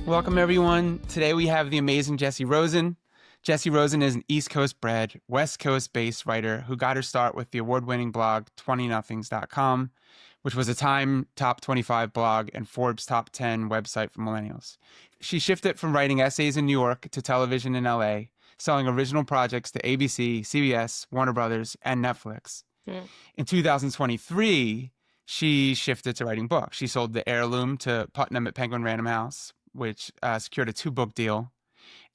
Welcome, everyone. Today we have the amazing Jessie Rosen. Jessie Rosen is an East Coast bred, West Coast based writer who got her start with the award-winning blog 20nothings.com, which was a Time Top 25 blog and Forbes Top 10 website for millennials. She shifted from writing essays in New York to television in LA, selling original projects to ABC, CBS, Warner Brothers, and Netflix. In 2023, she shifted to writing books. She sold The Heirloom to Putnam at Penguin Random House, which secured a 2-book deal.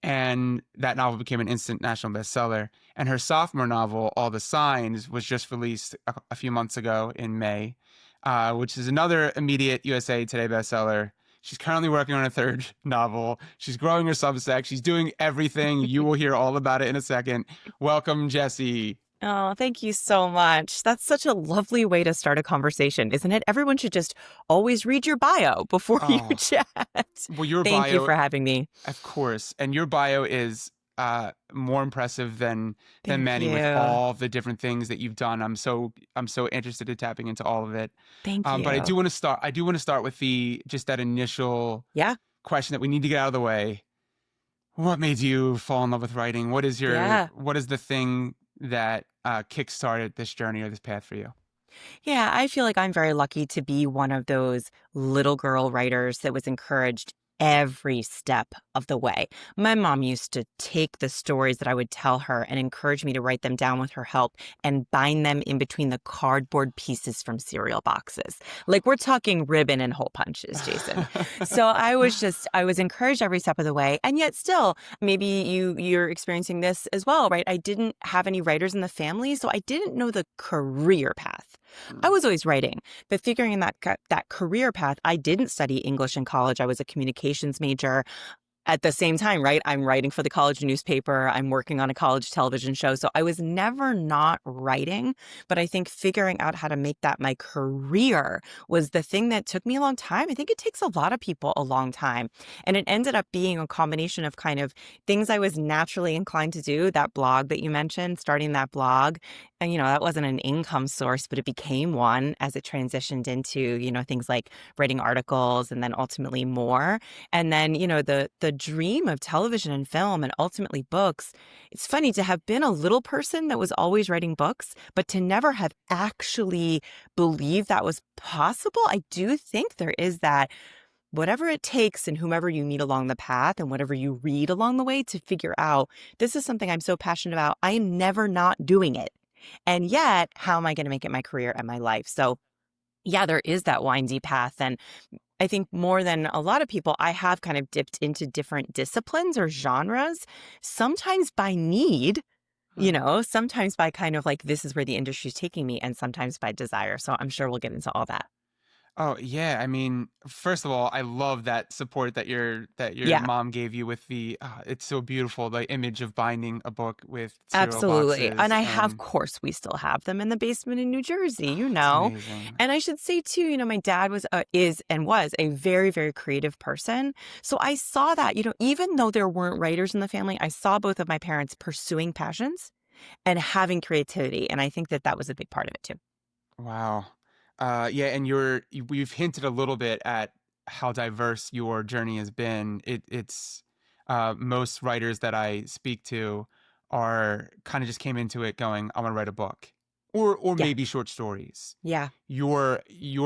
And that novel became an instant national bestseller. And her sophomore novel, All the Signs, was just released a few months ago in May, which is another immediate USA Today bestseller. She's currently working on a 3rd novel. She's growing her Substack. She's doing everything. You will hear all about it in a second. Welcome, Jessie. Oh, thank you so much. That's such a lovely way to start a conversation, isn't it? Everyone should just always read your bio before you chat. Well, your Thank bio, you for having me. Of course. And your bio is more impressive than many you. with all the different things that you've done. I'm so interested in tapping into all of it. Thank you. But I do want to start with that initial question that we need to get out of the way. What made you fall in love with writing? What is the thing that kickstarted this journey or this path for you? Yeah, I feel like I'm very lucky to be one of those little girl writers that was encouraged every step of the way. My mom used to take the stories that I would tell her and encourage me to write them down with her help and bind them in between the cardboard pieces from cereal boxes. Like, we're talking ribbon and hole punches, Jason. So I was encouraged every step of the way. And yet still, maybe you're experiencing this as well, right? I didn't have any writers in the family, so I didn't know the career path. I was always writing, but figuring that career path, I didn't study English in college. I was a communications major. At the same time, right, I'm writing for the college newspaper. I'm working on a college television show. So I was never not writing. But I think figuring out how to make that my career was the thing that took me a long time. I think it takes a lot of people a long time. And it ended up being a combination of kind of things I was naturally inclined to do. That blog that you mentioned, starting that blog. And, that wasn't an income source, but it became one as it transitioned into, things like writing articles and then ultimately more. And then, the dream of television and film and ultimately books. It's funny to have been a little person that was always writing books, but to never have actually believed that was possible. I do think there is that whatever it takes and whomever you meet along the path and whatever you read along the way to figure out, this is something I'm so passionate about. I am never not doing it. And yet, how am I going to make it my career and my life? So yeah, there is that windy path. And I think more than a lot of people, I have kind of dipped into different disciplines or genres, sometimes by need, sometimes by kind of like, this is where the industry is taking me, and sometimes by desire. So I'm sure we'll get into all that. Oh, yeah. I mean, first of all, I love that support that your mom gave you with it's so beautiful, the image of binding a book with cereal Absolutely. boxes. And of course, we still have them in the basement in New Jersey, It's amazing. And I should say too, my dad was a very, very creative person. So I saw that, even though there weren't writers in the family, I saw both of my parents pursuing passions and having creativity. And I think that was a big part of it too. Wow. Yeah, and we've hinted a little bit at how diverse your journey has been. It's most writers that I speak to are kind of just came into it going, I want to write a book, or maybe short stories. Yeah. Your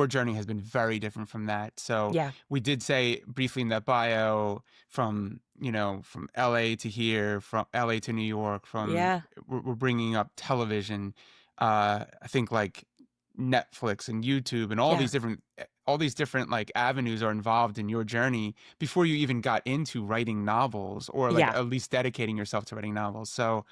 journey has been very different from that. So we did say briefly in that bio from LA to here, from LA to New York, we're bringing up television. I think like Netflix and YouTube and all these different like avenues are involved in your journey before you even got into writing novels or like at least dedicating yourself to writing novels. So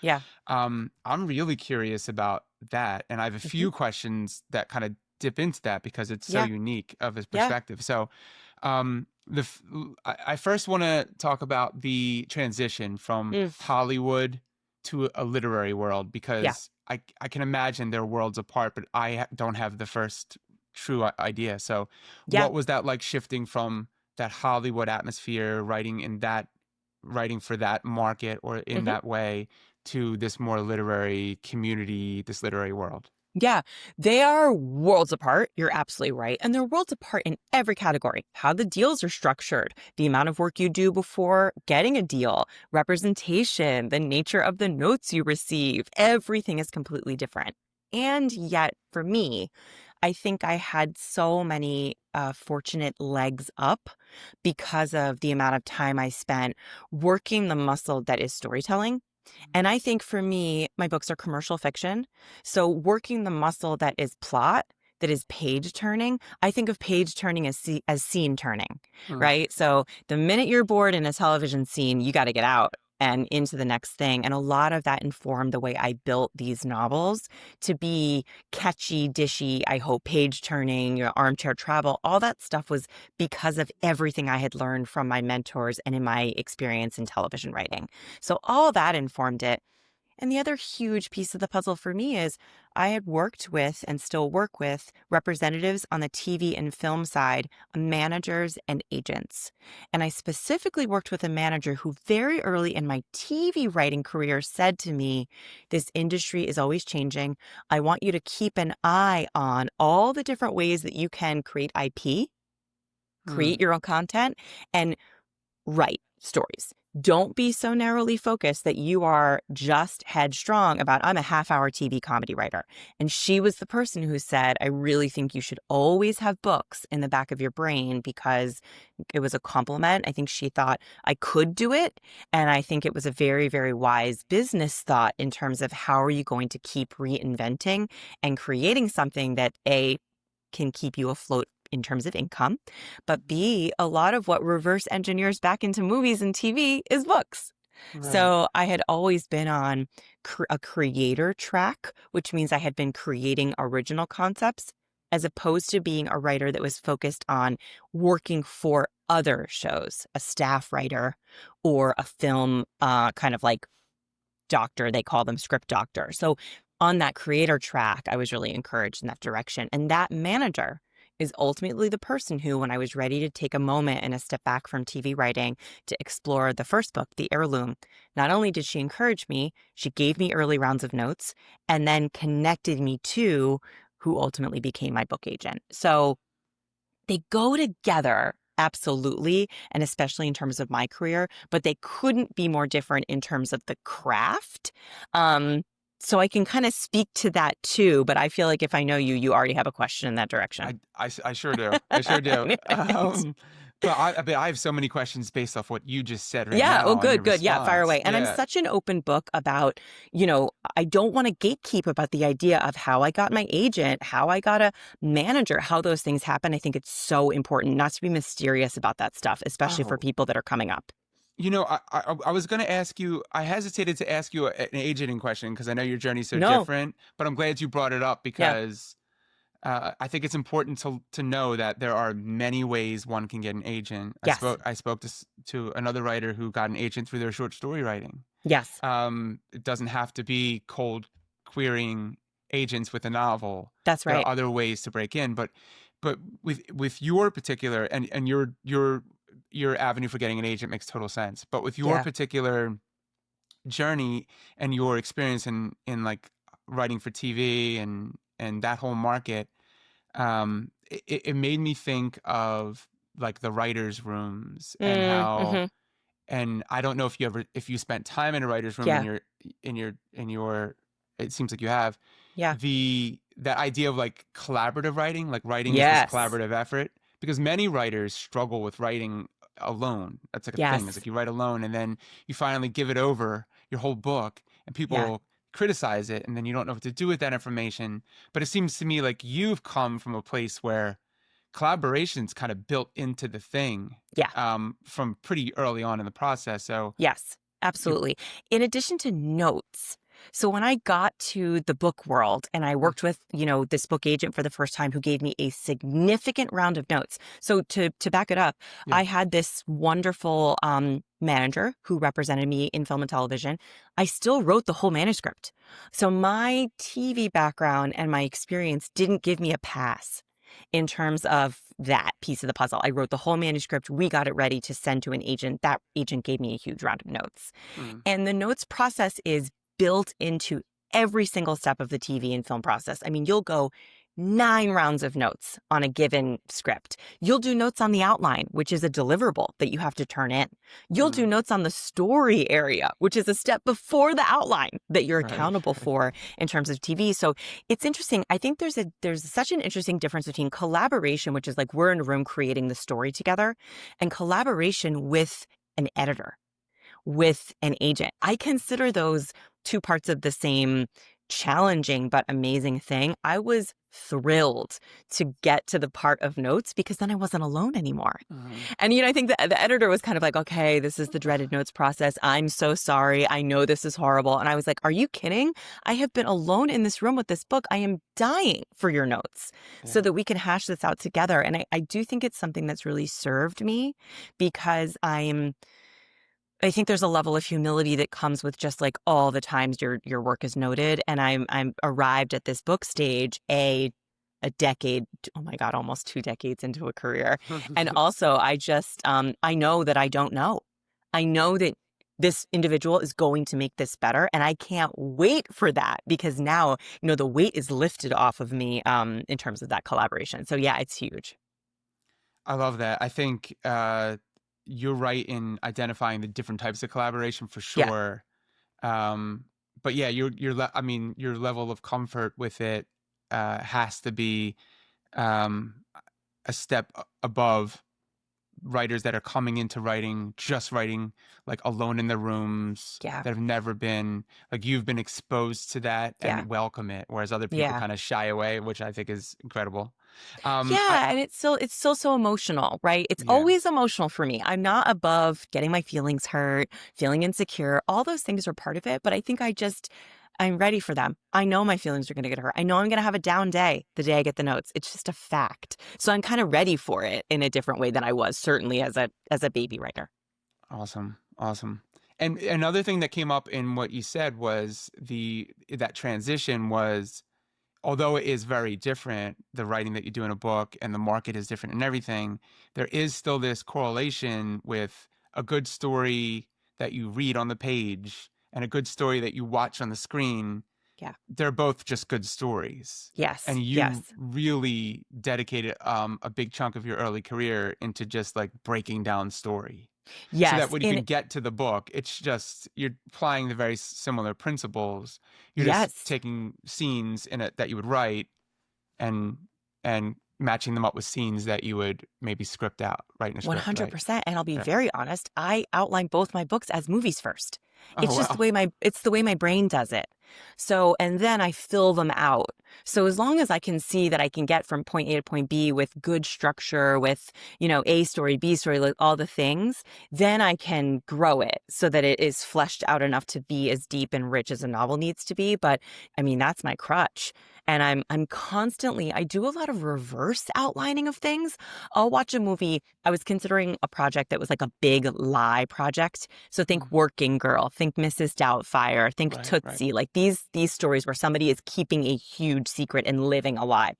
I'm really curious about that, and I have a few questions that kind of dip into that because it's so unique of his perspective. So I first want to talk about the transition from Hollywood to a literary world, because I can imagine they're worlds apart, but I don't have the first true idea. So what was that like, shifting from that Hollywood atmosphere, writing for that market or in that way, to this more literary community, this literary world? Yeah, they are worlds apart. You're absolutely right. And they're worlds apart in every category. How the deals are structured, the amount of work you do before getting a deal, representation, the nature of the notes you receive. Everything is completely different. And yet, for me, I think I had so many fortunate legs up because of the amount of time I spent working the muscle that is storytelling. And I think for me, my books are commercial fiction. So working the muscle that is plot, that is page turning, I think of page turning as scene turning, Mm. right? So the minute you're bored in a television scene, you got to get out and into the next thing. And a lot of that informed the way I built these novels to be catchy, dishy, I hope page turning, armchair travel. All that stuff was because of everything I had learned from my mentors and in my experience in television writing. So all that informed it. And the other huge piece of the puzzle for me is I had worked with and still work with representatives on the TV and film side, managers and agents. And I specifically worked with a manager who very early in my TV writing career said to me, this industry is always changing. I want you to keep an eye on all the different ways that you can create IP, Mm. create your own content, and write stories. Don't be so narrowly focused that you are just headstrong about, I'm a half-hour TV comedy writer. And she was the person who said, I really think you should always have books in the back of your brain because it was a compliment. I think she thought I could do it. And I think it was a very, very wise business thought in terms of how are you going to keep reinventing and creating something that A, can keep you afloat in terms of income, but B, a lot of what reverse engineers back into movies and TV is books. Right. So I had always been on a creator track, which means I had been creating original concepts as opposed to being a writer that was focused on working for other shows, a staff writer or a film kind of like doctor, they call them script doctor. So on that creator track, I was really encouraged in that direction. And that manager is ultimately the person who, when I was ready to take a moment and a step back from TV writing to explore the first book, The Heirloom, not only did she encourage me, she gave me early rounds of notes and then connected me to who ultimately became my book agent. So they go together, absolutely, and especially in terms of my career, but they couldn't be more different in terms of the craft. So I can kind of speak to that too, but I feel like if I know you, you already have a question in that direction. I sure do. I sure do. Right. But I have so many questions based off what you just said right Yeah. Oh, now on your good, good. Yeah. Fire response. away. And I'm Yeah. such an open book about, I don't want to gatekeep about the idea of how I got my agent, how I got a manager, how those things happen. I think it's so important not to be mysterious about that stuff, especially for Oh, people that are coming up. I was going to ask you, I hesitated to ask you an agenting question because I know your journey's so No. different, but I'm glad you brought it up Yeah. because I think it's important to know that there are many ways one can get an agent. Yes. I spoke to another writer who got an agent through their short story writing. Yes. It doesn't have to be cold querying agents with a novel. That's There are right. other ways to break in, but with your particular and your avenue for getting an agent makes total sense. But with your Yeah. particular journey and your experience in like writing for TV and that whole market, it made me think of like the writers' rooms and how, Mm-hmm. and I don't know if you spent time in a writer's room Yeah. in your it seems like you have Yeah. that idea of like collaborative writing, like writing is this Yes. collaborative effort because many writers struggle with writing alone. That's like a thing. It's Yes. like you write alone and then you finally give it over your whole book and Yeah. people criticize it and then you don't know what to do with that information. But it seems to me like you've come from a place where collaboration's kind of built into the thing Yeah. from pretty early on in the process. So Yes, you, absolutely. In addition to notes. So when I got to the book world and I mm, worked with, this book agent for the first time who gave me a significant round of notes. So to back it up, yeah, I had this wonderful manager who represented me in film and television. I still wrote the whole manuscript. So my TV background and my experience didn't give me a pass in terms of that piece of the puzzle. I wrote the whole manuscript. We got it ready to send to an agent. That agent gave me a huge round of notes. mm, And the notes process is built into every single step of the TV and film process. I mean, you'll go 9 rounds of notes on a given script. You'll do notes on the outline, which is a deliverable that you have to turn in. You'll do notes on the story area, which is a step before the outline that you're accountable for in terms of TV. So it's interesting. I think there's such an interesting difference between collaboration, which is like we're in a room creating the story together, and collaboration with an editor, with an agent. I consider those two parts of the same challenging but amazing thing. I was thrilled to get to the part of notes because then I wasn't alone anymore. And, I think the editor was kind of like, okay, this is the dreaded notes process. I'm so sorry. I know this is horrible. And I was like, are you kidding? I have been alone in this room with this book. I am dying for your notes so that we can hash this out together. And I do think it's something that's really served me because I think there's a level of humility that comes with just like all the times your work is noted. And I'm arrived at this book stage a decade, oh my God, almost 2 decades into a career. And also I just, I know that I don't know. I know that this individual is going to make this better. And I can't wait for that because now, the weight is lifted off of me in terms of that collaboration. So yeah, it's huge. I love that. I think you're right in identifying the different types of collaboration for sure. But yeah, your level of comfort with it has to be a step above writers that are coming into writing, just writing like alone in their rooms that have never been like you've been exposed to that and welcome it, whereas other people kind of shy away, which I think is incredible. And it's still so emotional, right? It's always emotional for me. I'm not above getting my feelings hurt, feeling insecure. All those things are part of it, but I think I'm ready for them. I know my feelings are going to get hurt. I know I'm going to have a down day the day I get the notes. It's just a fact. So I'm kind of ready for it in a different way than I was certainly as a baby writer. Awesome. And another thing that came up in what you said was that transition was, although it is very different, the writing that you do in a book and the market is different and everything, there is still this correlation with a good story that you read on the page and a good story that you watch on the screen. Yeah. They're both just good stories. Yes. And you really dedicated a big chunk of your early career into just like breaking down story. Yes. So that when you can get to the book, it's just, you're applying the very similar principles. You're just taking scenes in it that you would write and matching them up with scenes that you would maybe script out, write in a script. 100%. Right? And I'll be very honest, I outline both my books as movies first. It's just the way my brain does it. So, and then I fill them out. So as long as I can see that I can get from point A to point B with good structure, with, A story, B story, like all the things, then I can grow it so that it is fleshed out enough to be as deep and rich as a novel needs to be. But I mean, that's my crutch. And I'm constantly, I do a lot of reverse outlining of things. I'll watch a movie. I was considering a project that was like a big lie project. So think Working Girl, think Mrs. Doubtfire, think Tootsie, like these stories where somebody is keeping a huge secret and living a lie.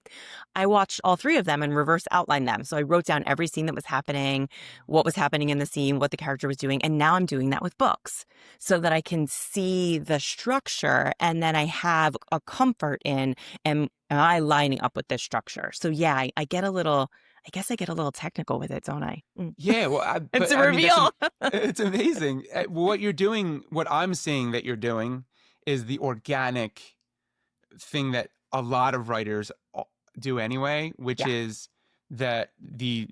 I watched all 3 of them and reverse outlined them. So I wrote down every scene that was happening, what was happening in the scene, what the character was doing. And now I'm doing that with books so that I can see the structure and then I have a comfort in, am I lining up with this structure? So yeah, I get a little technical with it, don't I? Yeah, well, it's a reveal. It's amazing. What you're doing, what I'm seeing that you're doing is the organic thing that a lot of writers do anyway, which is that the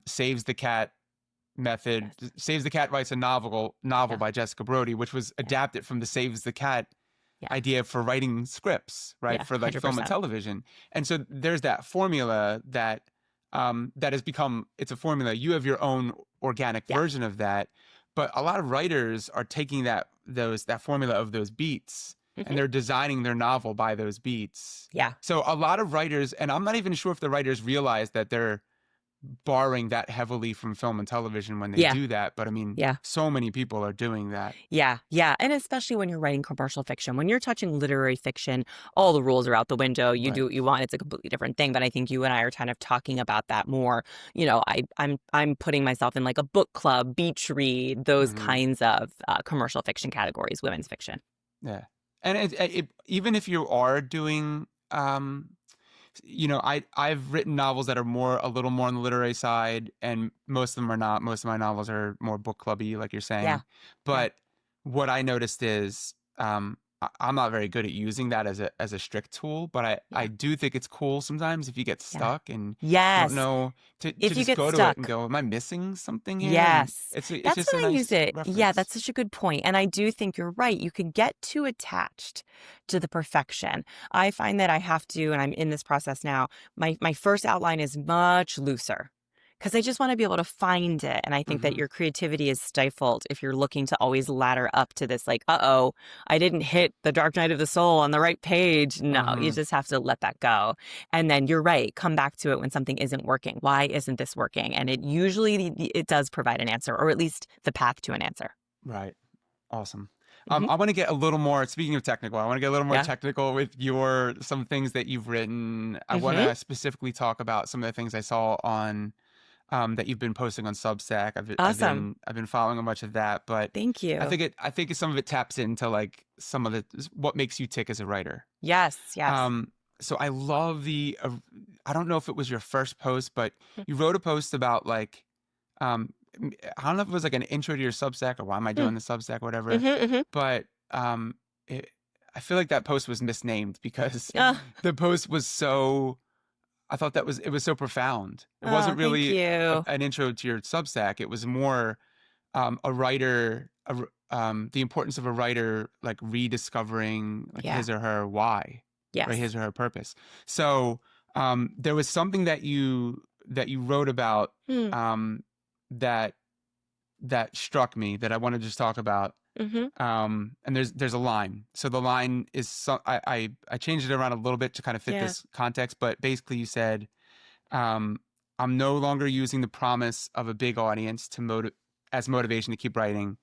saves the cat method. Saves the Cat writes a novel by Jessica Brody, which was adapted from the Saves the Cat idea for writing scripts, right? For like 100%. Film and television. And so there's that formula that has become, it's a formula. You have your own organic version of that. But a lot of writers are taking that formula of those beats and they're designing their novel by those beats. Yeah. So a lot of writers, and I'm not even sure if the writers realize that they're borrowing that heavily from film and television when they do that. But I mean, so many people are doing that. Yeah. And especially when you're writing commercial fiction, when you're touching literary fiction, all the rules are out the window. You do what you want. It's a completely different thing. But I think you and I are kind of talking about that more. I'm putting myself in like a book club, beach read, those kinds of commercial fiction categories, women's fiction. Yeah. And even if you are doing, I've written novels that are a little more on the literary side, and most of them are not. Most of my novels are more book clubby, like you're Yeah. saying. Yeah. But what I noticed is, I'm not very good at using that as a strict tool, but I Yeah. do think it's cool sometimes if you get Yeah. stuck and you don't Yes. know to If you just get go to it and stuck. go, am I missing something here? And Yes. it's That's just a when I use nice it. Yeah, reference. that's such a good point. And I do think you're right. You can get too attached to the perfection. I find that I have to, and I'm in this process now, my first outline is much looser because I just want to be able to find it. And I think that Hmm. your creativity is stifled if you're looking to always ladder up to this, like, uh-oh, I didn't hit the Dark Night of the Soul on the right page. No, you Hmm. just have to let that go. And then you're right, come back to it when something isn't working. Why isn't this working? And it does provide an answer, or at least the path to an answer. Right. Awesome. Hmm. I want to get a little more, speaking of technical, I want to get a little more Yeah. technical with some things that you've written. I want Hmm. to specifically talk about some of the things I saw on that you've been posting on Substack. Awesome. I've been following a bunch of that, but Thank you. I think some of it taps into like some of the what makes you tick as a writer. Yes. Yes. Um, so I love I don't know if it was your first post, but you wrote a post about like um, I don't know if it was like an intro to your Substack or why am I doing the Substack, whatever. Mm-hmm, hmm. But it, I feel like that post was misnamed because Oh, the post was so. I thought it was so profound. It oh, wasn't thank really you. an intro to your Substack. It was more a writer, the importance of a writer like rediscovering like Yeah. his or her why or Yes. his or her purpose. So there was something that you wrote about Mm. um, that that struck me that I want to just talk about. Mm-hmm. And there's a line. So the line is I changed it around a little bit to kind of fit Yeah. this context, but basically you said, um, I'm no longer using the promise of a big audience as motivation to keep writing.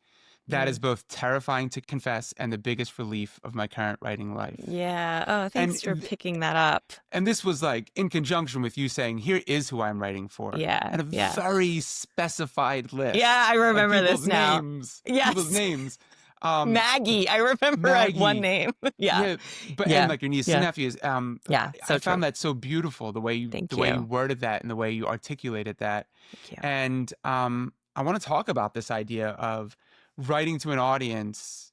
That is Mm. both terrifying to confess and the biggest relief of my current writing life. Yeah. Oh, And thanks for picking that up. and this was like in conjunction with you saying, here is who I'm writing for. Yeah. And a Yeah. very specified Yeah. list I of remember this now. people's Yes. names. Um, Maggie. I remember I have one Maggie. name. Yeah. Yeah, and Yeah. like your nieces and Yeah. nephews. Yeah. I So true. found that so beautiful Thank the way you you. worded that and the way you articulated that. Thank you. And I want to talk about this idea of writing to an audience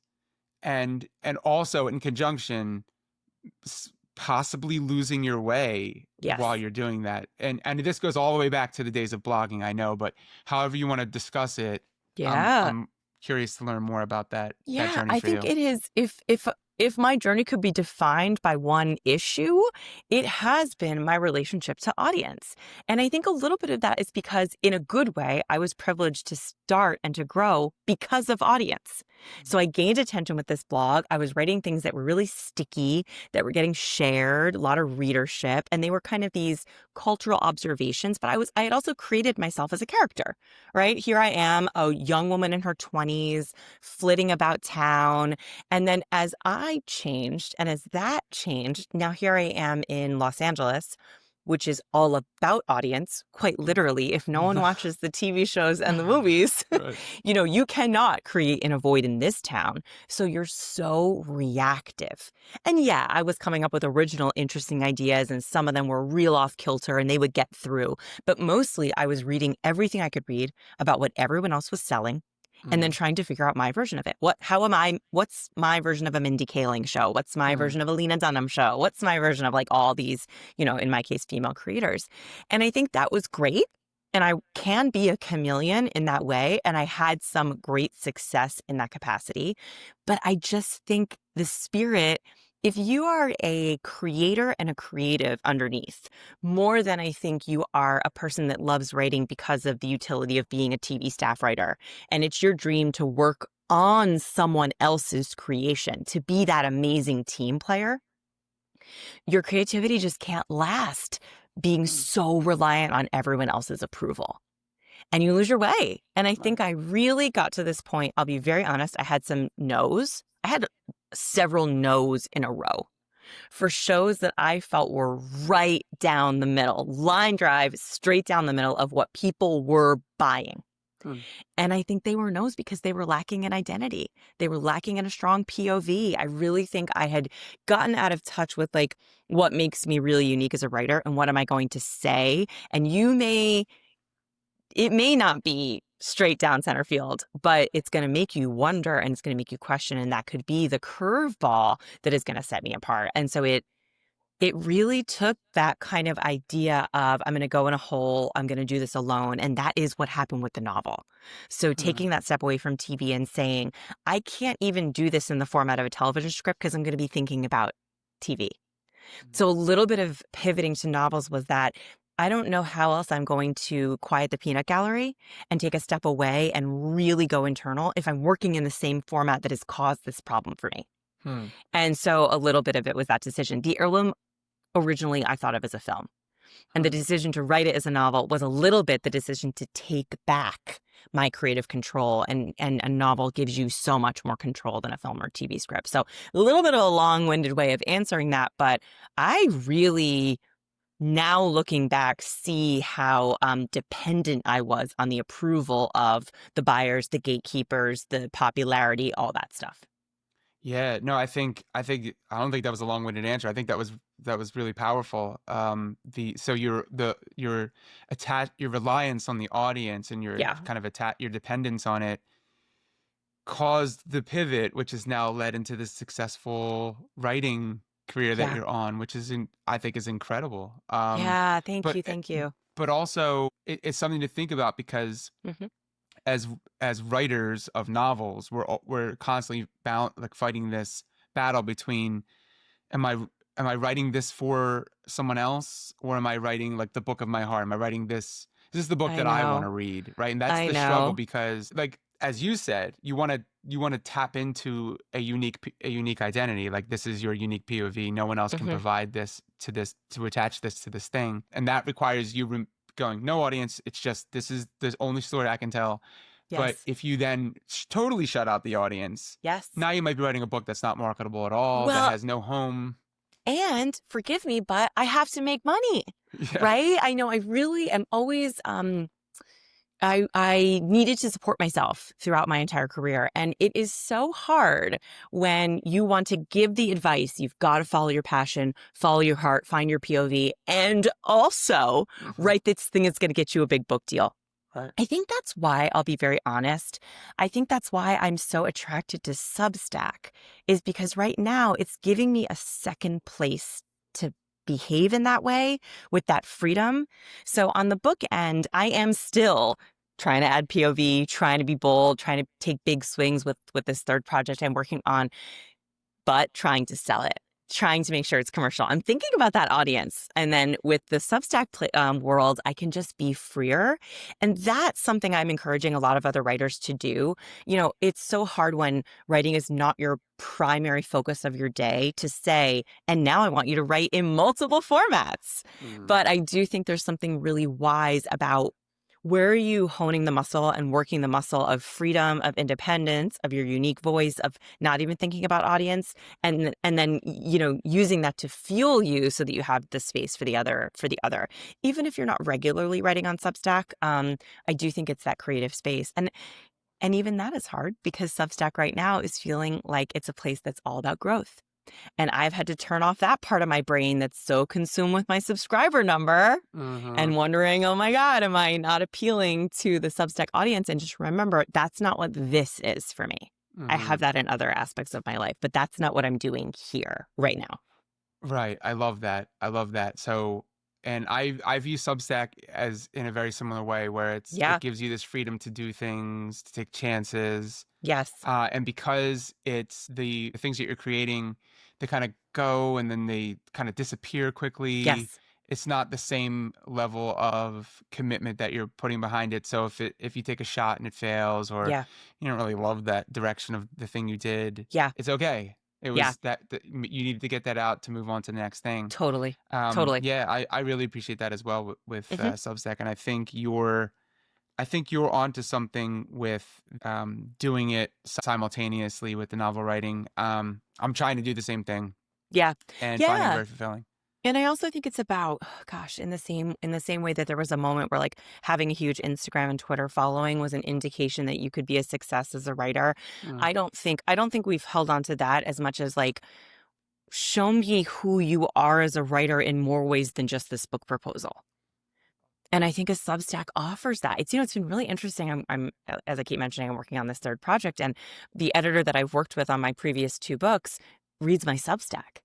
and also in conjunction possibly losing your way Yes. while you're doing that. And this goes all the way back to the days of blogging, I know, but however you want to discuss it, Yeah. I'm curious to learn more about that Yeah, journey I for think you. it is if my journey could be defined by one issue, it has been my relationship to audience. And I think a little bit of that is because in a good way, I was privileged to start and to grow because of audience. So I gained attention with this blog. I was writing things that were really sticky, that were getting shared, a lot of readership, and they were kind of these cultural observations, but I had also created myself as a character, right? Here I am, a young woman in her 20s, flitting about town. And then as I changed and as that changed, now here I am in Los Angeles, which is all about audience, quite literally. If no one watches the TV shows and the movies, Right. you cannot create in a void in this town. So you're so reactive. And yeah, I was coming up with original, interesting ideas, and some of them were real off kilter and they would get through. But mostly I was reading everything I could read about what everyone else was selling and then Mm, trying to figure out my version of it. What's my version of a Mindy Kaling show? What's my mm, version of a Lena Dunham show? What's my version of like all these, in my case, female creators? And I think that was great. And I can be a chameleon in that way. And I had some great success in that capacity. But I just think the spirit, if you are a creator and a creative underneath, more than I think you are a person that loves writing because of the utility of being a TV staff writer, and it's your dream to work on someone else's creation, to be that amazing team player, your creativity just can't last being so reliant on everyone else's approval. And you lose your way. And I right. think I really got to this point. I'll be very honest. I had some no's. I had several no's in a row for shows that I felt were right down the middle, line drive straight down the middle of what people were buying. Hmm. And I think they were no's because they were lacking in identity. They were lacking in a strong POV. I really think I had gotten out of touch with like what makes me really unique as a writer and what am I going to say. And it may not be straight down center field, but it's going to make you wonder and it's going to make you question. And that could be the curveball that is going to set me apart. And so it really took that kind of idea of I'm going to go in a hole, I'm going to do this alone. And that is what happened with the novel. So Hmm. taking that step away from TV and saying, I can't even do this in the format of a television script because I'm going to be thinking about TV. So a little bit of pivoting to novels was that I don't know how else I'm going to quiet the peanut gallery and take a step away and really go internal if I'm working in the same format that has caused this problem for me. Hmm. And so a little bit of it was that decision. The Heirloom originally I thought of as a film. And the Hmm. decision to write it as a novel was a little bit the decision to take back my creative control. And a novel gives you so much more control than a film or TV script. So a little bit of a long-winded way of answering that. But I really, now looking back, see how dependent I was on the approval of the buyers, the gatekeepers, the popularity, all that stuff. Yeah, no, I don't think that was a long-winded answer. I think that was really powerful. The so your attach your reliance on the audience and your Yeah. kind of your dependence on it caused the pivot, which has now led into this successful writing career that Yeah. you're on, which I think is incredible. Yeah. Thank But you. Thank you. but also it's something to think about because Hmm. as writers of novels, we're constantly bound like fighting this battle between am I am I writing this for someone else or am I writing like the book of my heart? Am I writing this? Is this the book I that I want know. to read, right? And that's I the struggle know. because like as you said, you want to tap into a unique identity. Like this is your unique POV. No one else can Hmm. provide this to attach this to this thing, and that requires you going no audience. It's just this is the only story I can tell. But Yes. if you then totally shut out the audience, Yes. now you might be writing a book that's not marketable at all, that Well, has no home. and forgive me, but I have to make money, Yeah. right? I know I really am always I needed to support myself throughout my entire career. And it is so hard when you want to give the advice. You've got to follow your passion, follow your heart, find your POV, and also Hmm. write this thing that's going to get you a big book deal. Right. I think that's why I'll be very honest. I think that's why I'm so attracted to Substack is because right now it's giving me a second place to behave in that way with that freedom. So on the book end, I am still trying to add POV, trying to be bold, trying to take big swings with this third project I'm working on, but trying to sell it, trying to make sure it's commercial. I'm thinking about that audience. And then with the Substack world, I can just be freer. And that's something I'm encouraging a lot of other writers to do. You know, it's so hard when writing is not your primary focus of your day to say, and now I want you to write in multiple formats. Mm. But I do think there's something really wise about where are you honing the muscle and working the muscle of freedom, of independence, of your unique voice, of not even thinking about audience, and then using that to fuel you so that you have the space for the other. Even if you're not regularly writing on Substack, I do think it's that creative space, and even that is hard because Substack right now is feeling like it's a place that's all about growth. And I've had to turn off that part of my brain that's so consumed with my subscriber number Hmm. and wondering, oh my God, am I not appealing to the Substack audience? And just remember, that's not what this is for me. I Hmm. have that in other aspects of my life, but that's not what I'm doing here right now. Right. I love that. I love that. So, and I view Substack as in a very similar way where it Yeah. gives you this freedom to do things, to take chances. Yes. And because it's the things that you're creating, they kind of go and then they kind of disappear quickly. Yes. It's not the same level of commitment that you're putting behind it. So if you take a shot and it fails, or Yeah. you don't really love that direction of the thing you did, Yeah. it's okay. It Yeah. was that you need to get that out to move on to the next thing. Totally. Totally. Yeah, I really appreciate that as well with Hmm. Substack, and I think you're onto something with doing it simultaneously with the novel writing. I'm trying to do the same thing Yeah. and finding it Yeah. very fulfilling. And I also think it's about, gosh, in the same way that there was a moment where like having a huge Instagram and Twitter following was an indication that you could be a success as a writer. Mm, I don't think we've held on to that as much as like show me who you are as a writer in more ways than just this book proposal. And I think a Substack offers that. It's been really interesting. I'm as I keep mentioning, I'm working on this third project, and the editor that I've worked with on my previous two books reads my Substack.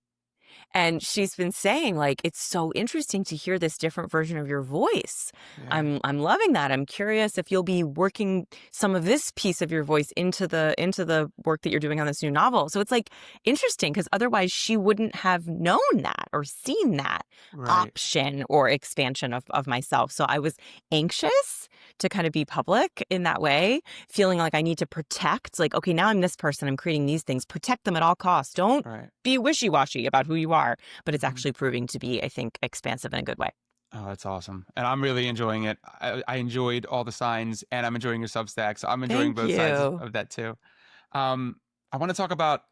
And she's been saying, like, it's so interesting to hear this different version of your voice. yeah. I'm loving that. I'm curious if you'll be working some of this piece of your voice into the work that you're doing on this new novel. So it's like interesting because otherwise she wouldn't have known that or seen that Right. option or expansion of myself. So I was anxious to kind of be public in that way, feeling like I need to protect, like, okay, now I'm this person, I'm creating these things, protect them at all costs. Don't Right. be wishy-washy about who you are, but it's Mhm. actually proving to be, I think, expansive in a good way. Oh, that's awesome. And I'm really enjoying it. I enjoyed all the signs and I'm enjoying your Substack. So I'm enjoying Thank both sides you. of that too. I want to talk about,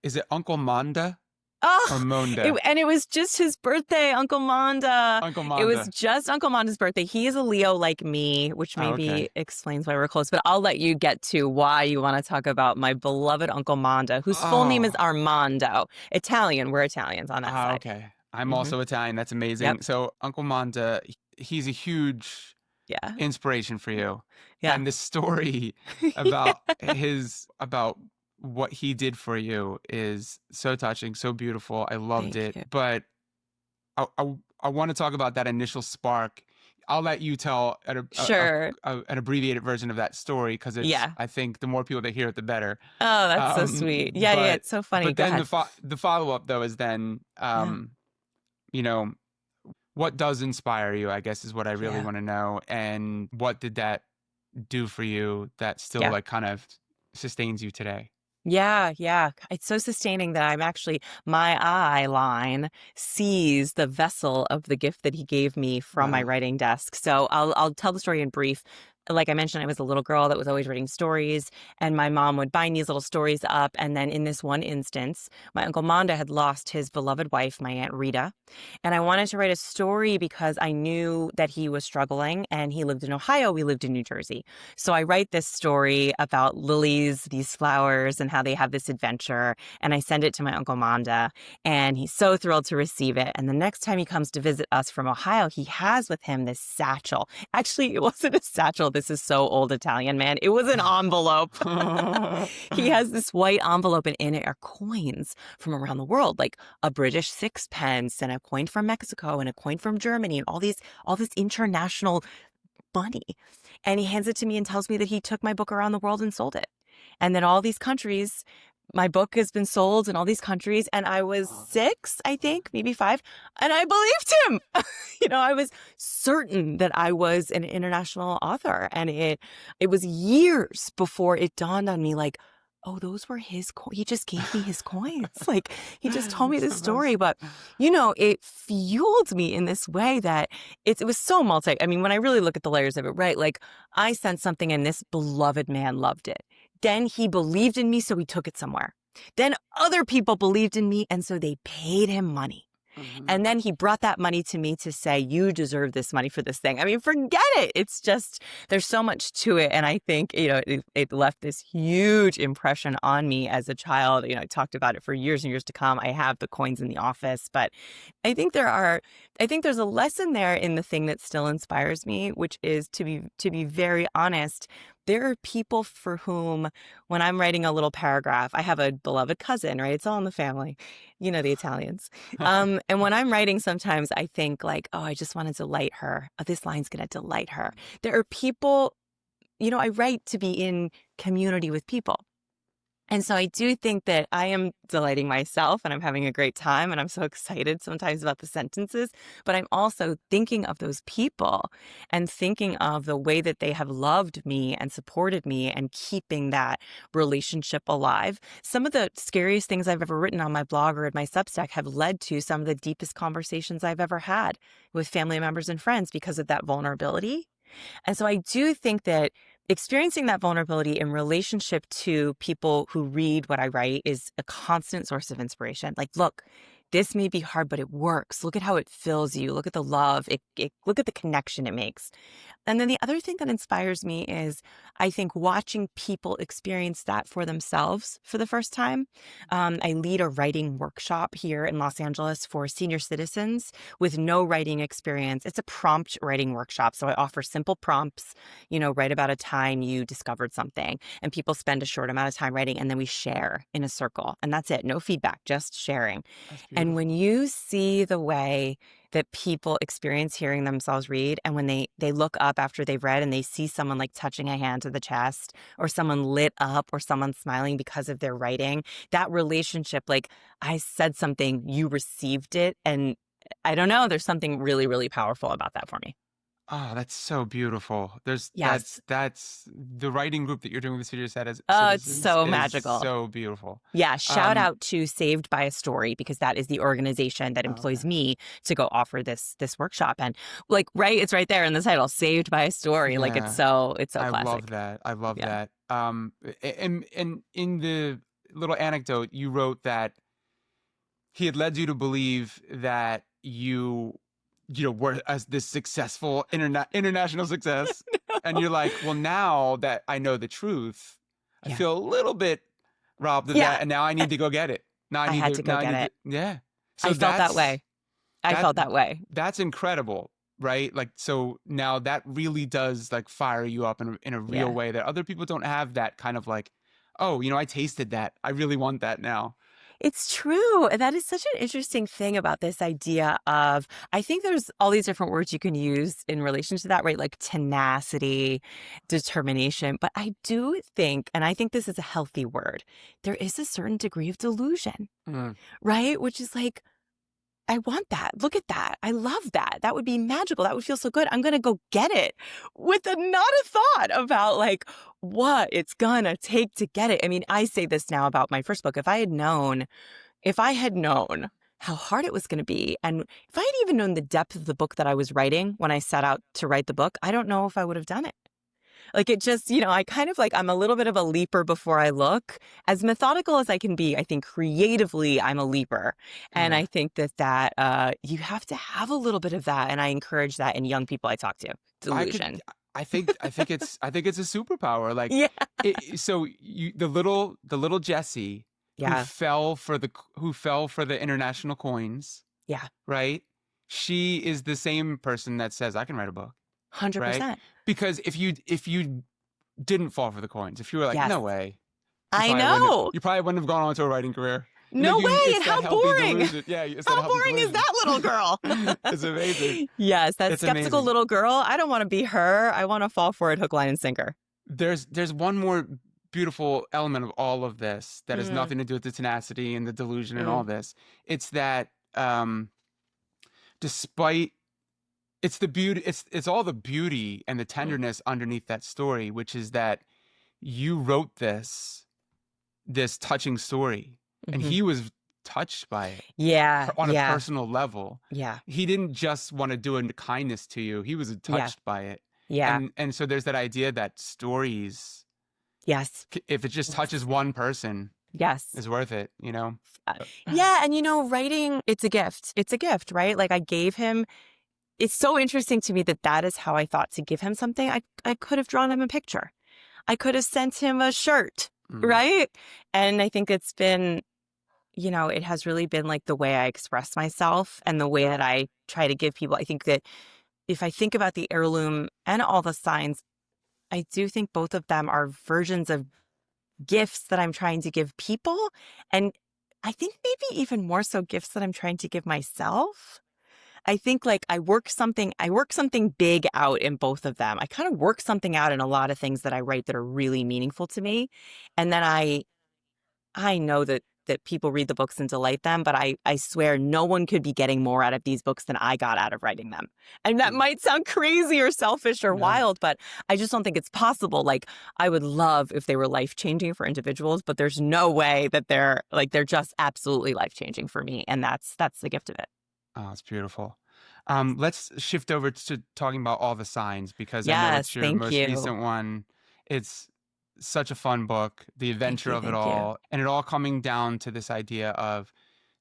is it Uncle Manda or Oh, Monda? and it was just his birthday, Uncle Manda. Uncle It was Manda. just Uncle Manda's birthday. He is a Leo like me, which Oh, maybe okay. explains why we're close, but I'll let you get to why you want to talk about my beloved Uncle Manda, whose full name is Oh, Armando. Italian. We're Italians on that side. okay. I'm Hmm. also Italian. That's Yep. amazing. So Uncle Manda, he's a huge Yeah. inspiration for you. Yeah. And the story about what he did for you is so touching, so beautiful. I loved Thank it. you. But I want to talk about that initial spark. I'll let you tell Sure. an abbreviated version of that story because Yeah. I think the more people that hear it, the better. Oh, that's so sweet. Yeah, yeah, But it's so funny. Go then ahead. the follow up though is then Yeah. you know, what does inspire you, I guess is what I really Yeah. want to know. And what did that do for you that still Yeah. like kind of sustains you today? Yeah, yeah. It's so sustaining that I'm actually, my eye line sees the vessel of the gift that he gave me from my Wow. writing desk. So I'll tell the story in brief. Like I mentioned, I was a little girl that was always writing stories, and my mom would bind these little stories up. And then in this one instance, my Uncle Manda had lost his beloved wife, my Aunt Rita. And I wanted to write a story because I knew that he was struggling and he lived in Ohio. We lived in New Jersey. So I write this story about lilies, these flowers, and how they have this adventure. And I send it to my Uncle Manda, and he's so thrilled to receive it. And the next time he comes to visit us from Ohio, he has with him this satchel. Actually, it wasn't a satchel. This is so old Italian, man. It was an envelope. He has this white envelope, and in it are coins from around the world, like a British sixpence and a coin from Mexico and a coin from Germany and all this international money. And he hands it to me and tells me that he took my book around the world and sold it. And that all these countries, my book has been sold in all these countries. And I was 6, I think, maybe 5. And I believed him. I was certain that I was an international author. And it was years before it dawned on me, like, oh, those were his he just gave me his coins. Like, he just told me That's this the best. story. But, it fueled me in this way that it was so I mean, when I really look at the layers of it, right? Like, I sent something and this beloved man loved it. Then he believed in me, so he took it somewhere. Then other people believed in me, and so they paid him money. Mhm. And then he brought that money to me to say, you deserve this money for this thing. I mean, forget it. It's just, there's so much to it. And I think, it left this huge impression on me as a child. I talked about it for years and years to come. I have the coins in the office, but I think there's a lesson there in the thing that still inspires me, which is to be very honest. There are people for whom, when I'm writing a little paragraph, I have a beloved cousin, right? It's all in the family, the Italians. And when I'm writing, sometimes I think like, oh, I just want to delight her. Oh, this line's going to delight her. There are people, I write to be in community with people. And so I do think that I am delighting myself and I'm having a great time and I'm so excited sometimes about the sentences, but I'm also thinking of those people and thinking of the way that they have loved me and supported me and keeping that relationship alive. Some of the scariest things I've ever written on my blog or in my Substack have led to some of the deepest conversations I've ever had with family members and friends because of that vulnerability. And so I do think that experiencing that vulnerability in relationship to people who read what I write is a constant source of inspiration. Like, look, this may be hard, but it works. Look at how it fills you. Look at the love. Look at the connection it makes. And then the other thing that inspires me is I think watching people experience that for themselves for the first time. I lead a writing workshop here in Los Angeles for senior citizens with no writing experience. It's a prompt writing workshop. So I offer simple prompts, write about a time you discovered something, and people spend a short amount of time writing, and then we share in a circle. And that's it. No feedback, just sharing. That's And beautiful. when you see the way that people experience hearing themselves read, and when they look up after they've read and they see someone like touching a hand to the chest, or someone lit up, or someone smiling because of their writing, that relationship, like I said something, you received it. And I don't know, there's something really, really powerful about that for me. Oh, that's so beautiful. There's Yes. that's the writing group that you're doing with Senior Oh, it's Citizens so is magical. so beautiful. Yeah, shout Um, out to Saved by a Story, because that is the organization that oh, okay. employs me to go offer this workshop. And like, right, it's right there in the title, Saved by a Story. Like Yeah, it's so I love classic. that. I love Yeah. that. And in the little anecdote, you wrote that he had led you to believe that were as this successful international success, and you're like, well, now that I know the truth, I Yeah. feel a little bit robbed of that, Yeah. and now I need to go get it. I had to go get it. Yeah. I So felt that way. I that felt that way. that's incredible, right? Like, so now that really does like fire you up in a real Yeah. way that other people don't have, that kind of like, oh, I tasted that. I really want that now. It's true. And that is such an interesting thing about this idea of, I think there's all these different words you can use in relation to that, right? Like tenacity, determination. But I do think, and I think this is a healthy word, there is a certain degree of delusion, Mm. right? Which is like, I want that. Look at that. I love that. That would be magical. That would feel so good. I'm going to go get it with not a thought about like what it's going to take to get it. I mean, I say this now about my first book. If I had known how hard it was going to be, and if I had even known the depth of the book that I was writing when I set out to write the book, I don't know if I would have done it. Like it just, I kind of like, I'm a little bit of a leaper before I look. As methodical as I can be, I think creatively I'm a leaper. And Yeah. I think that you have to have a little bit of that. And I encourage that in young people I talk to. I could. Delusion. I think it's a superpower. Like, Yeah. so the little Jessie Yeah. who fell for the international coins, Yeah. right? She is the same person that says, I can write a book, right? 100%. Because if you didn't fall for the coins, if you were like, Yes. no way, I know. you probably wouldn't have gone on to a writing career. No way. It's And that how healthy boring. delusion. Yeah, it's that How healthy boring is delusion. that little girl? It's amazing. Yes, that It's skeptical amazing. little girl. I don't want to be her. I want to fall for it hook, line, and sinker. There's one more beautiful element of all of this that has Mm, nothing to do with the tenacity and the delusion and all mm, this. It's that despite it's the beauty, it's all the beauty and the mm, tenderness underneath that story, which is that you wrote this touching story, and mhm. he was touched by it Yeah. on a Yeah. personal level. Yeah. He didn't just want to do a kindness to you; he was Yeah. touched by it. Yeah. And so there's that idea that stories, Yes. if it just touches one person, Yes. is worth it, you know? Uh, Yeah. And writing, it's a gift. It's a gift, right? Like I gave him, it's so interesting to me that is how I thought to give him something. I could have drawn him a picture. I could have sent him a shirt, Mm, right? And I think it's been, it has really been like the way I express myself and the way that I try to give people. I think that if I think about the heirloom and all the signs, I do think both of them are versions of gifts that I'm trying to give people. And I think maybe even more so gifts that I'm trying to give myself. I think like I work something big out in both of them. I kind of work something out in a lot of things that I write that are really meaningful to me. And then I know that people read the books and delight them, but I swear no one could be getting more out of these books than I got out of writing them. And that mm, might sound crazy or selfish or no. wild, but I just don't think it's possible. Like I would love if they were life-changing for individuals, but there's no way that they're just absolutely life-changing for me. And that's the gift of it. Oh, it's beautiful. Let's shift over to talking about all the signs, because I know Yes, it's your thank most you. recent one. It's such a fun book, the Thank adventure you, of it thank you. all, and it all coming down to this idea of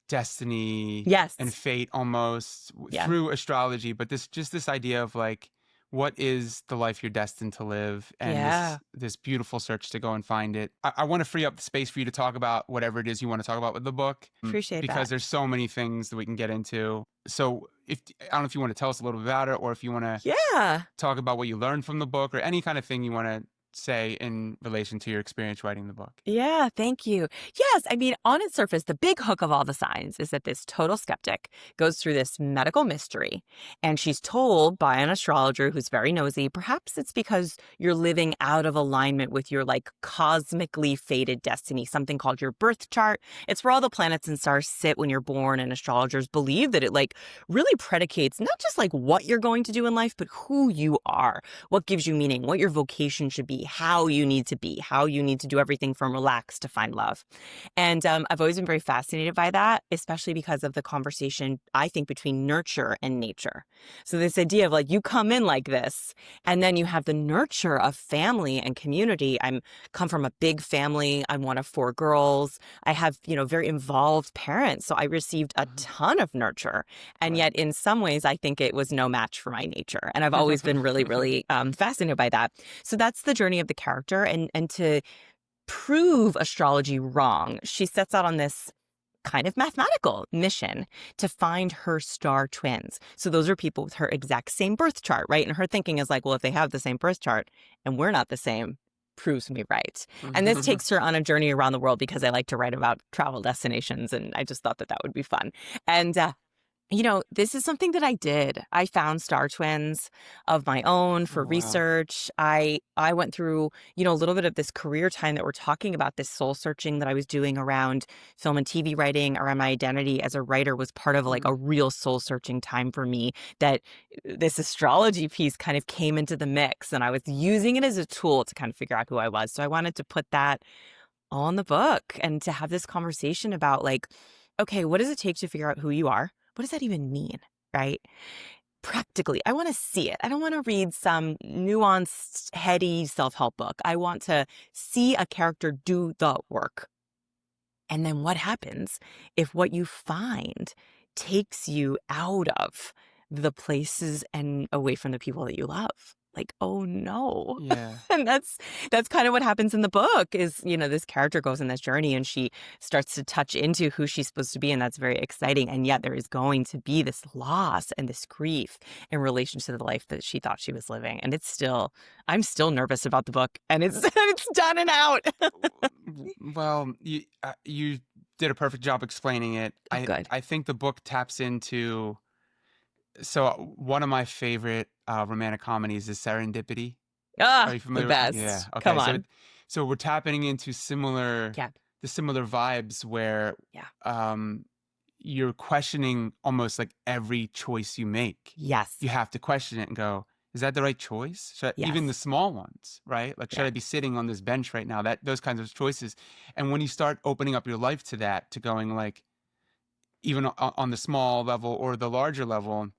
destiny Yes. and fate almost Yeah. through astrology, but this idea of like, what is the life you're destined to live, and Yeah. this beautiful search to go and find it. I want to free up the space for you to talk about whatever it is you want to talk about with the book, Appreciate because that. there's so many things that we can get into. So if I don't know if you want to tell us a little bit about it, or if you want to Yeah. talk about what you learned from the book, or any kind of thing you want to say in relation to your experience writing the book. Yeah, thank you. Yes, I mean, on its surface, the big hook of all the signs is that this total skeptic goes through this medical mystery, and she's told by an astrologer who's very nosy, perhaps it's because you're living out of alignment with your like cosmically fated destiny, something called your birth chart. It's where all the planets and stars sit when you're born, and astrologers believe that it like really predicates not just like what you're going to do in life, but who you are, what gives you meaning, what your vocation should be, how you need to be, how you need to do everything from relax to find love. And I've always been very fascinated by that, especially because of the conversation, I think, between nurture and nature. So this idea of like you come in like this, and then you have the nurture of family and community. I'm come from a big family. I'm one of 4 girls. I have, very involved parents. So I received a ton of nurture. And yet in some ways, I think it was no match for my nature. And I've always been really, really fascinated by that. So that's the journey of the character. And to prove astrology wrong, she sets out on this kind of mathematical mission to find her star twins. So those are people with her exact same birth chart, right? And her thinking is like, well, if they have the same birth chart and we're not the same, proves me right. And this takes her on a journey around the world because I like to write about travel destinations, and I just thought that that would be fun. And this is something that I did. I found star twins of my own for Oh, wow. research. I went through, a little bit of this career time that we're talking about, this soul searching that I was doing around film and TV writing, around my identity as a writer was part of like a real soul searching time for me, that this astrology piece kind of came into the mix, and I was using it as a tool to kind of figure out who I was. So I wanted to put that on the book and to have this conversation about like, okay, what does it take to figure out who you are? What does that even mean, right? Practically, I want to see it. I don't want to read some nuanced, heady self-help book. I want to see a character do the work. And then what happens if what you find takes you out of the places and away from the people that you love? Like, oh no. Yeah. And that's kind of what happens in the book is, this character goes on this journey and she starts to touch into who she's supposed to be. And that's very exciting. And yet there is going to be this loss and this grief in relation to the life that she thought she was living. And I'm still nervous about the book, and it's done and out. Well, you did a perfect job explaining it. Oh, good. I think the book taps into. So one of my favorite romantic comedies is Serendipity. Are you The familiar best. with? Yeah. Okay. Come on. So we're tapping into Yeah. the similar vibes where Yeah. you're questioning almost like every choice you make. Yes. You have to question it and go, is that the right choice? Even the Yes. small ones, right? Like, should Yeah. I be sitting on this bench right now? Those kinds of choices. And when you start opening up your life to that, to going like, even on the small level or the larger level,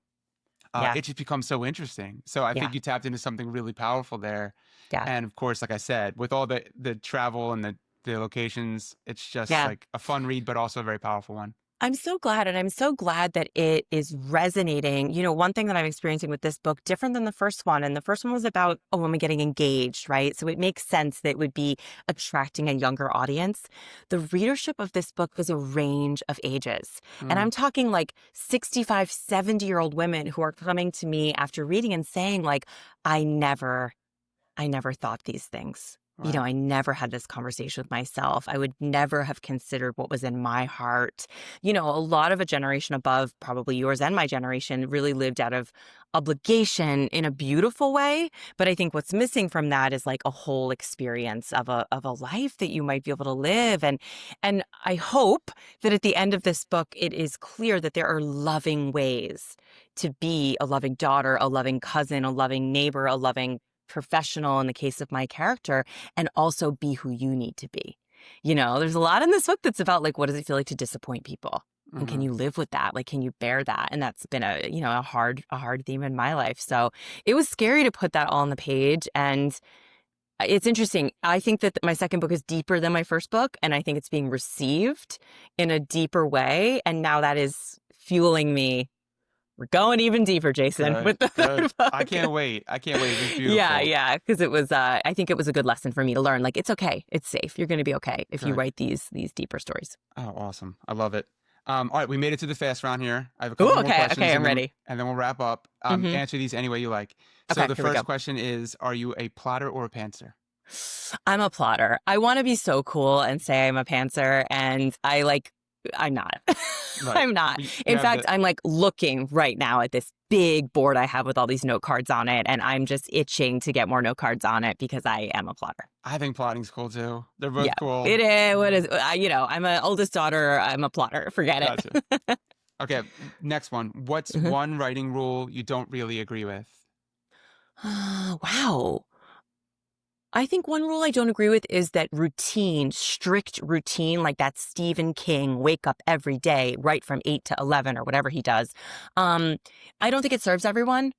Yeah. it just becomes so interesting. So I Yeah. think you tapped into something really powerful there. Yeah. And of course, like I said, with all the travel and the locations, it's just Yeah. like a fun read, but also a very powerful one. I'm so glad. And I'm so glad that it is resonating. One thing that I'm experiencing with this book, different than the first one. And the first one was about a woman getting engaged, right? So it makes sense that it would be attracting a younger audience. The readership of this book was a range of ages. And I'm talking like 65, 70-year-old women who are coming to me after reading and saying like, I never thought these things. Wow. I never had this conversation with myself. I would never have considered what was in my heart. A lot of a generation above, probably yours and my generation, really lived out of obligation in a beautiful way. But I think what's missing from that is like a whole experience of a life that you might be able to live. And I hope that at the end of this book, it is clear that there are loving ways to be a loving daughter, a loving cousin, a loving neighbor, a loving professional in the case of my character, and also be who you need to be. There's a lot in this book that's about like, what does it feel like to disappoint people? And can you live with that? Like, can you bear that? And that's been a hard theme in my life. So it was scary to put that all on the page. And It's interesting. I think that my second book is deeper than my first book, and I think it's being received in a deeper way. And now that is fueling me. We're going even deeper, Jason, Good, with the good. third book. I can't wait. I can't wait. It's Yeah, beautiful. yeah, because it was. I think it was a good lesson for me to learn. Like, it's okay, it's safe. You're going to be okay if you Good. write these deeper stories. Oh, awesome. I love it. All right, we made it to the fast round here. I have a Oh, couple more okay, questions okay, I'm ready. and then we'll wrap up. Hmm. Answer these any way you like. So Okay, the here we first go. question is, are you a plotter or a pantser? I'm a plotter. I want to be so cool and say I'm a pantser, and I'm not. Right. I'm not. You In have fact, the I'm like looking right now at this big board I have with all these note cards on it, and I'm just itching to get more note cards on it because I am a plotter. I think plotting's cool too. They're both Yeah, cool. it is. What is? I'm an oldest daughter. I'm a plotter. Forget Gotcha. it. Okay, next one. What's Mhm. one writing rule you don't really agree with? Wow. I think one rule I don't agree with is that routine, strict routine, like that Stephen King, wake up every day, write from 8 to 11 or whatever he does. I don't think it serves everyone.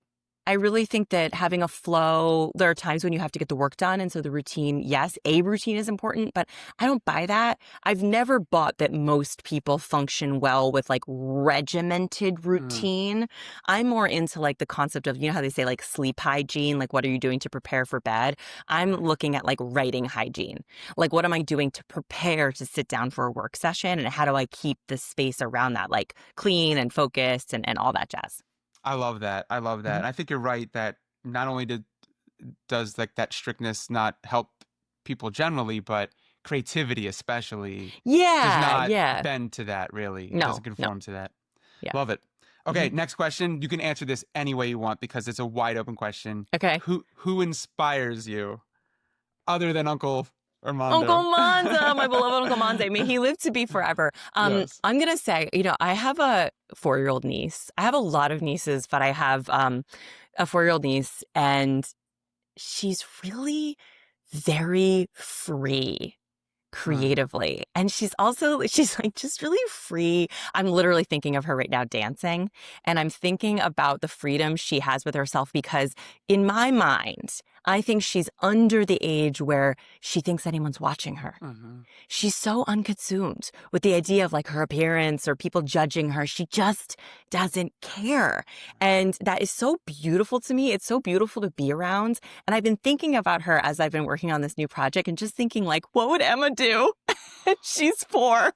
I really think that having a flow, there are times when you have to get the work done. And so the routine, yes, a routine is important, but I don't buy that. I've never bought that most people function well with like regimented routine. I'm more into like the concept of, how they say like sleep hygiene, like what are you doing to prepare for bed? I'm looking at like writing hygiene. Like what am I doing to prepare to sit down for a work session? And how do I keep the space around that like clean and focused and all that jazz? I love that. I love that. Mhm. And I think you're right that not only does like that strictness not help people generally, but creativity especially does Yeah, not yeah. bend to that really. It doesn't No, no. conform to that. Yeah. Love it. Okay, Mhm. next question. You can answer this any way you want because it's a wide open question. Okay. Who inspires you other than Uncle Uncle Armando? Monza, my beloved Uncle Monza. May he live to be forever. Yes. I'm gonna say, I have a 4-year-old niece. I have a lot of nieces, but I have a 4-year-old niece, and she's really very free Mm. creatively. And she's like just really free. I'm literally thinking of her right now dancing, and I'm thinking about the freedom she has with herself because in my mind, I think she's under the age where she thinks anyone's watching her. Mhm. She's so unconsumed with the idea of like her appearance or people judging her. She just doesn't care. And that is so beautiful to me. It's so beautiful to be around. And I've been thinking about her as I've been working on this new project and just thinking like, what would Emma do? She's 4.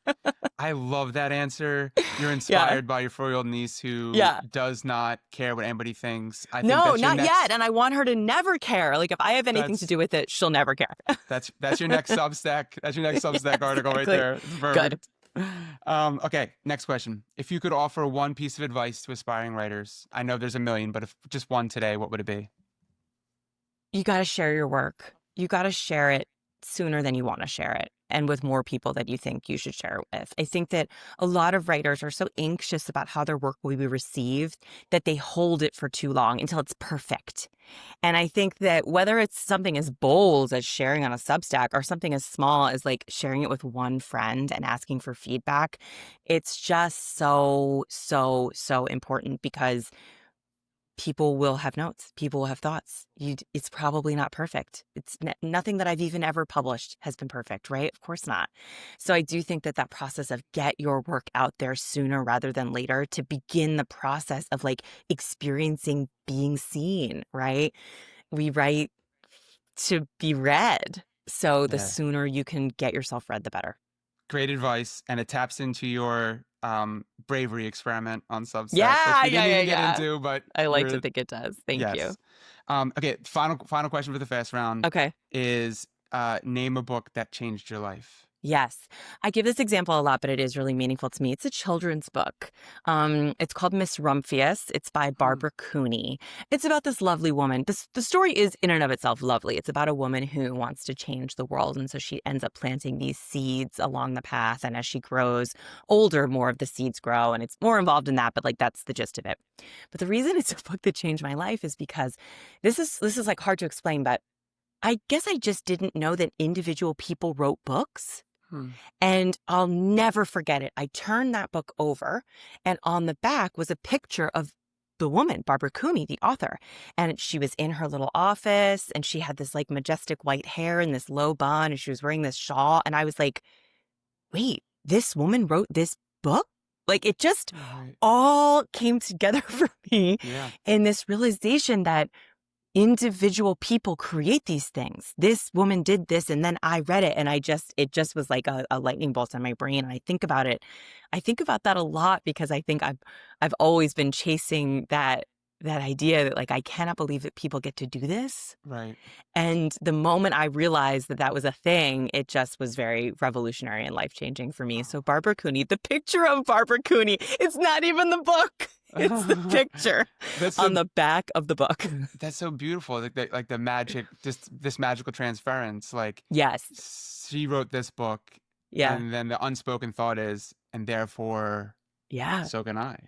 I love that answer. You're Yeah. inspired by your 4-year-old niece who Yeah. does not care what anybody thinks. I think No, that's your not next. yet. And I want her to never care. Like if I have anything to That's do with it, she'll never care. that's your next Substack. That's your next Substack Yes, article right exactly. there. It's Good. perfect. Okay, next question. If you could offer one piece of advice to aspiring writers, I know there's a million, but if just one today, what would it be? You got to share your work. You got to share it sooner than you want to share it and with more people that you think you should share it with. I think that a lot of writers are so anxious about how their work will be received that they hold it for too long until it's perfect. And I think that whether it's something as bold as sharing on a Substack or something as small as like sharing it with one friend and asking for feedback, it's just so, so, so important because people will have notes. People will have thoughts. It's probably not perfect. It's nothing that I've even ever published has been perfect, right? Of course not. So I do think that process of get your work out there sooner rather than later to begin the process of like experiencing being seen, right? We write to be read. So the Yeah. sooner you can get yourself read, the better. Great advice, and it taps into your bravery experiment on Substack, which Yeah, we yeah, didn't yeah, even get yeah. into, but I like to you're think it does. Thank you. yes. Okay, final question for the fast round Okay. is name a book that changed your life. Yes. I give this example a lot, but it is really meaningful to me. It's a children's book. It's called Miss Rumphius. It's by Barbara Cooney. It's about this lovely woman. The story is in and of itself lovely. It's about a woman who wants to change the world. And so she ends up planting these seeds along the path. And as she grows older, more of the seeds grow. And it's more involved in that, but like that's the gist of it. But the reason it's a book that changed my life is because this is like hard to explain, but I guess I just didn't know that individual people wrote books. And I'll never forget it. I turned that book over, and on the back was a picture of the woman, Barbara Cooney, the author. And she was in her little office and she had this like majestic white hair and this low bun and she was wearing this shawl. And I was like, wait, this woman wrote this book? Like it just all came together for me in this realization that individual people create these things. This woman did this and then I read it and it just was like a lightning bolt in my brain. And I think about it. I think about that a lot because I think I've always been chasing that idea that like, I cannot believe that people get to do this. Right. And the moment I realized that that was a thing, it just was very revolutionary and life-changing for me. So Barbara Cooney, the picture of Barbara Cooney, it's not even the book. It's the picture on the back of the book. That's so beautiful. Like the magic, just this magical transference. Like, yes, she wrote this book. Yeah. And then the unspoken thought is, and therefore, so can I.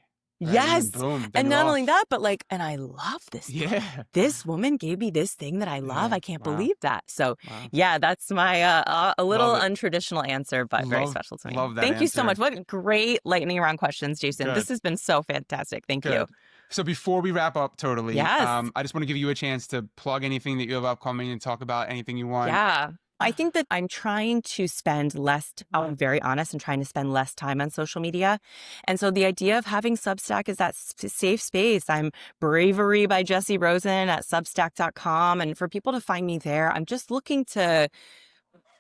Right? Yes. And boom. And not only that, but like, and I love this. Yeah. This woman gave me this thing that I love. I can't believe that. So yeah, that's my a little untraditional answer, but very special to me. Love that Thank you answer. so much. What great lightning round questions, Jason. Good. This has been so fantastic. Thank you. So before we wrap up totally, Yes. I just want to give you a chance to plug anything that you have upcoming and talk about anything you want. Yeah. I think that I'm trying to spend less, I'm very honest, and trying to spend less time on social media. And so the idea of having Substack is that safe space. I'm Bravery by Jessie Rosen at substack.com. And for people to find me there, I'm just looking to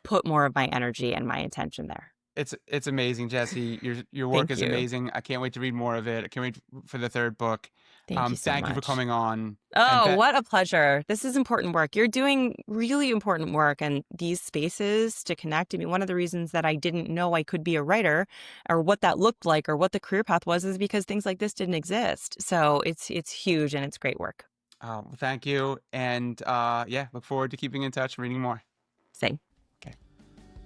put more of my energy and my attention there. It's amazing, Jessie. Your work is amazing. I can't wait to read more of it. I can't wait for the third book. Thank you so much. Thank you for coming on. Oh, what a pleasure. This is important work. You're doing really important work, and these spaces to connect. I mean, one of the reasons that I didn't know I could be a writer or what that looked like or what the career path was is because things like this didn't exist. So it's huge and it's great work. Well, thank you. And look forward to keeping in touch and reading more. Same. Okay.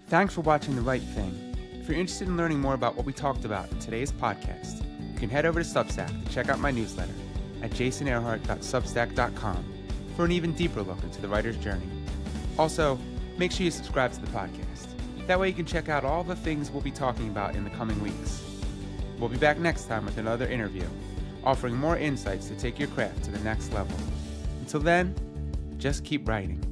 Thanks for watching The Right Thing. If you're interested in learning more about what we talked about in today's podcast, you can head over to Substack to check out my newsletter at jasonearhart.substack.com for an even deeper look into the writer's journey. Also, make sure you subscribe to the podcast. That way you can check out all the things we'll be talking about in the coming weeks. We'll be back next time with another interview, offering more insights to take your craft to the next level. Until then, just keep writing.